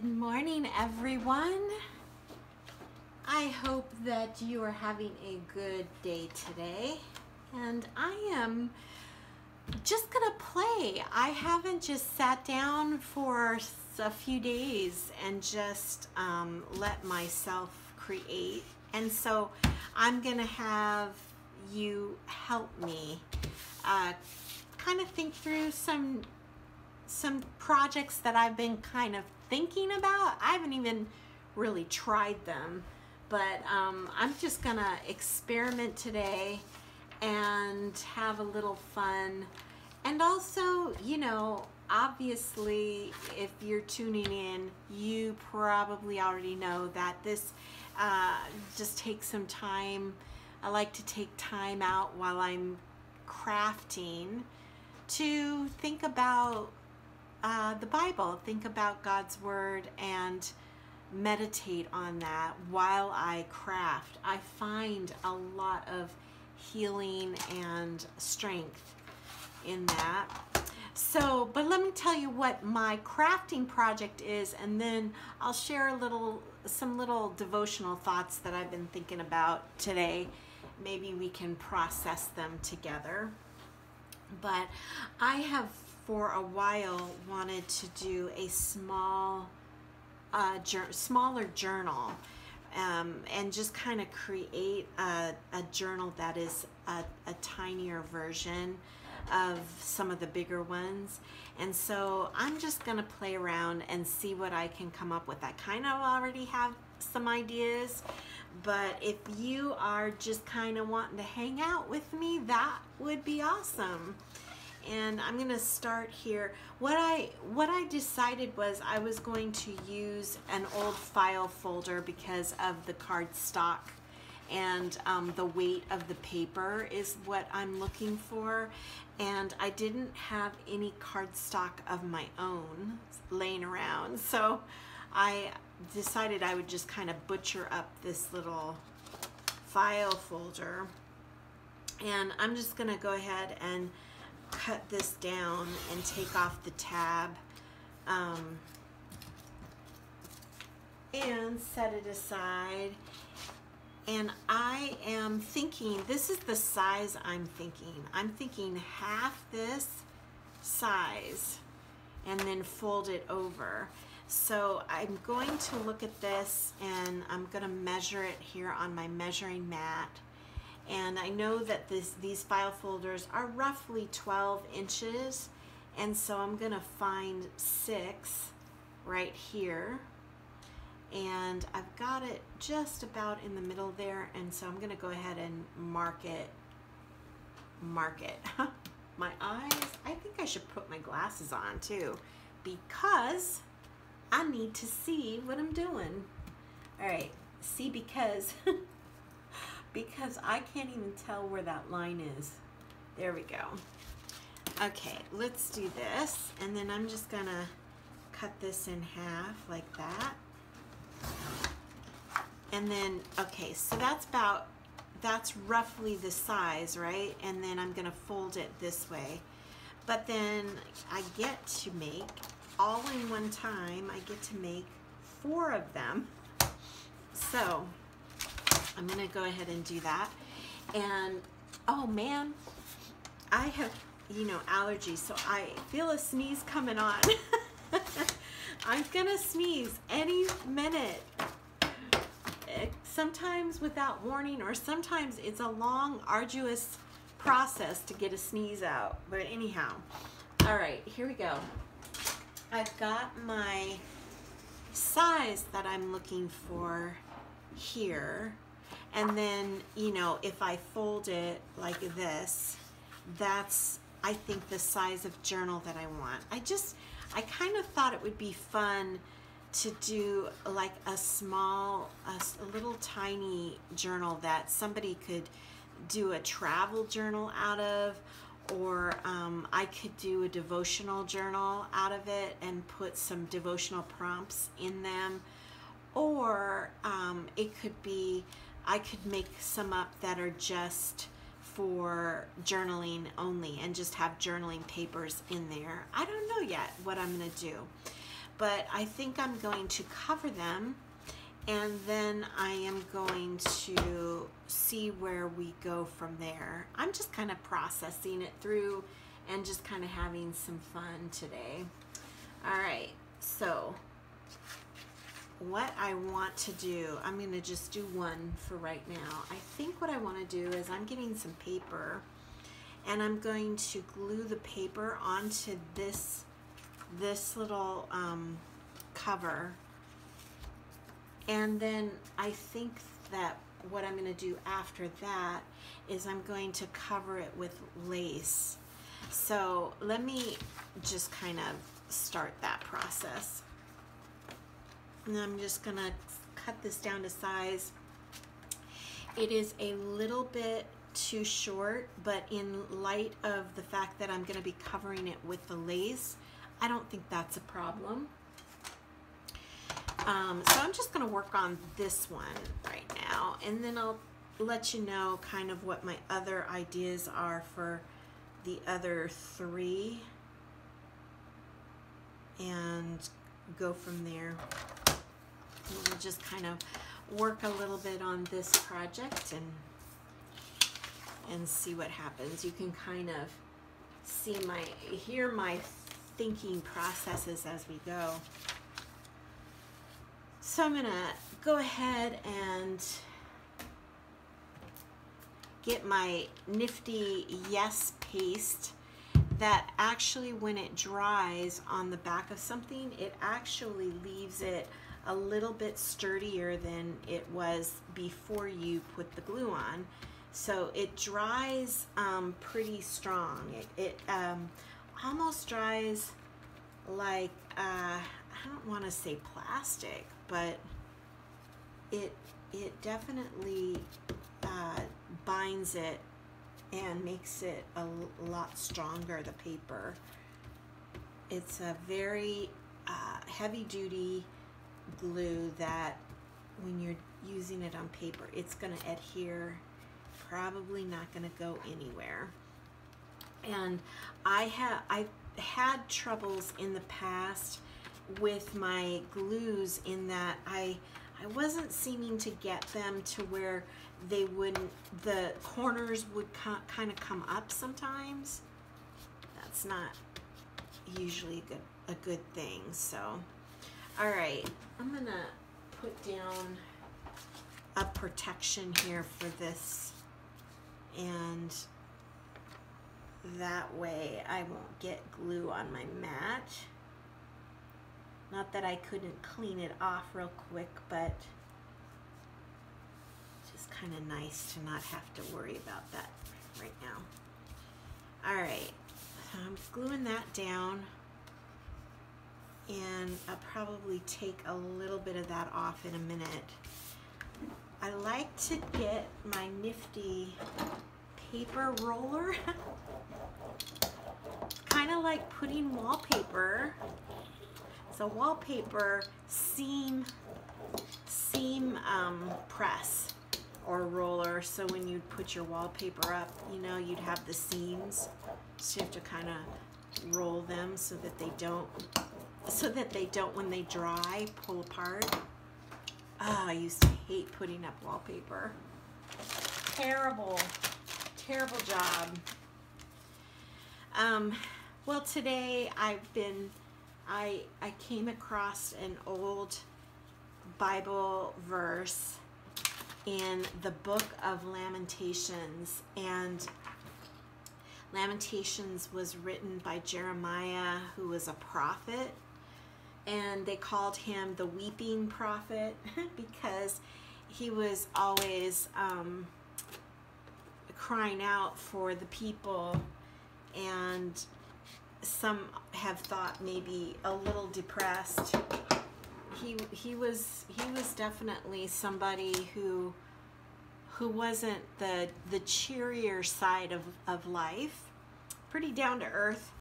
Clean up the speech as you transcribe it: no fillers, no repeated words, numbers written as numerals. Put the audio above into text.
Good morning, everyone. I hope that you are having a good day today. And I am just gonna play. I haven't just sat down for a few days and just let myself create. And so I'm gonna have you help me kind of think through some projects that I've been kind of thinking about. I haven't even really tried them, but I'm just gonna experiment today and have a little fun. And also, you know, obviously if you're tuning in, you probably already know that this just takes some time. I like to take time out while I'm crafting to think about the Bible, think about God's Word, and meditate on that while I craft. I find a lot of healing and strength in that. So, but let me tell you what my crafting project is, and then I'll share some little devotional thoughts that I've been thinking about today. Maybe we can process them together. But I have for a while wanted to do a smaller journal and just kind of create a journal that is a tinier version of some of the bigger ones. And so I'm just gonna play around and see what I can come up with. I kind of already have some ideas, but if you are just kind of wanting to hang out with me, that would be awesome. And I'm gonna start here. What I decided was I was going to use an old file folder because of the cardstock and the weight of the paper is what I'm looking for. And I didn't have any cardstock of my own laying around, so I decided I would just kind of butcher up this little file folder. And I'm just gonna go ahead and cut this down and take off the tab and set it aside. And I am thinking, this is the size I'm thinking. I'm thinking half this size and then fold it over. So I'm going to look at this and I'm going to measure it here on my measuring mat. And I know that these file folders are roughly 12 inches, and so I'm gonna find 6 right here, and I've got it just about in the middle there, and so I'm gonna go ahead and mark it. My eyes, I think I should put my glasses on too, because I need to see what I'm doing. All right, see, because I can't even tell where that line is. There we go. Okay, let's do this. And then I'm just gonna cut this in half like that. And then, okay, so that's roughly the size, right? And then I'm gonna fold it this way. But then I get to make, all in one time, I get to make 4 of them. So I'm gonna go ahead and do that. And oh man, I have, you know, allergies, so I feel a sneeze coming on. I'm gonna sneeze any minute. Sometimes without warning, or sometimes it's a long, arduous process to get a sneeze out. But anyhow, all right, here we go. I've got my size that I'm looking for here. And then, you know, if I fold it like this, that's, I think, the size of journal that I want. I kind of thought it would be fun to do like a little tiny journal that somebody could do a travel journal out of, or I could do a devotional journal out of it and put some devotional prompts in them. Or it could be, I could make some up that are just for journaling only and just have journaling papers in there. I don't know yet what I'm gonna do. but I think I'm going to cover them, and then I am going to see where we go from there. I'm just kind of processing it through and just kind of having some fun today. All right, so what I want to do, I'm going to just do one for right now. I think what I want to do is I'm getting some paper, and I'm going to glue the paper onto this little cover. And then I think that what I'm going to do after that is I'm going to cover it with lace. So let me just kind of start that process. And I'm just going to cut this down to size. It is a little bit too short, but in light of the fact that I'm going to be covering it with the lace, I don't think that's a problem. So I'm just going to work on this one right now, and then I'll let you know kind of what my other ideas are for the other three, and go from there. We'll just kind of work a little bit on this project and see what happens. You can kind of see hear my thinking processes as we go. So I'm gonna go ahead and get my nifty Yes paste that actually, when it dries on the back of something, it actually leaves it a little bit sturdier than it was before you put the glue on. So it dries pretty strong. It almost dries like, I don't want to say plastic, but it definitely binds it and makes it a lot stronger, the paper. It's a very heavy-duty glue that when you're using it on paper, it's going to adhere, probably not going to go anywhere. And I've had troubles in the past with my glues in that I wasn't seeming to get them to where they wouldn't, the corners would kind of come up sometimes. That's not usually a good thing. So, all right, I'm gonna put down a protection here for this, and that way I won't get glue on my mat. Not that I couldn't clean it off real quick, but it's just kind of nice to not have to worry about that right now. All right, so I'm gluing that down, and I'll probably take a little bit of that off in a minute. I like to get my nifty paper roller, kind of like putting wallpaper. So wallpaper seam press or roller. So when you put your wallpaper up, you know, you'd have the seams. So you have to kind of roll them so that they don't, when they dry, pull apart. Oh, I used to hate putting up wallpaper. Terrible, terrible job. Well, today I came across an old Bible verse in the book of Lamentations, and Lamentations was written by Jeremiah, who was a prophet, and they called him the weeping prophet because he was always crying out for the people, and some have thought maybe a little depressed. He was definitely somebody who wasn't the cheerier side of life. Pretty down to earth.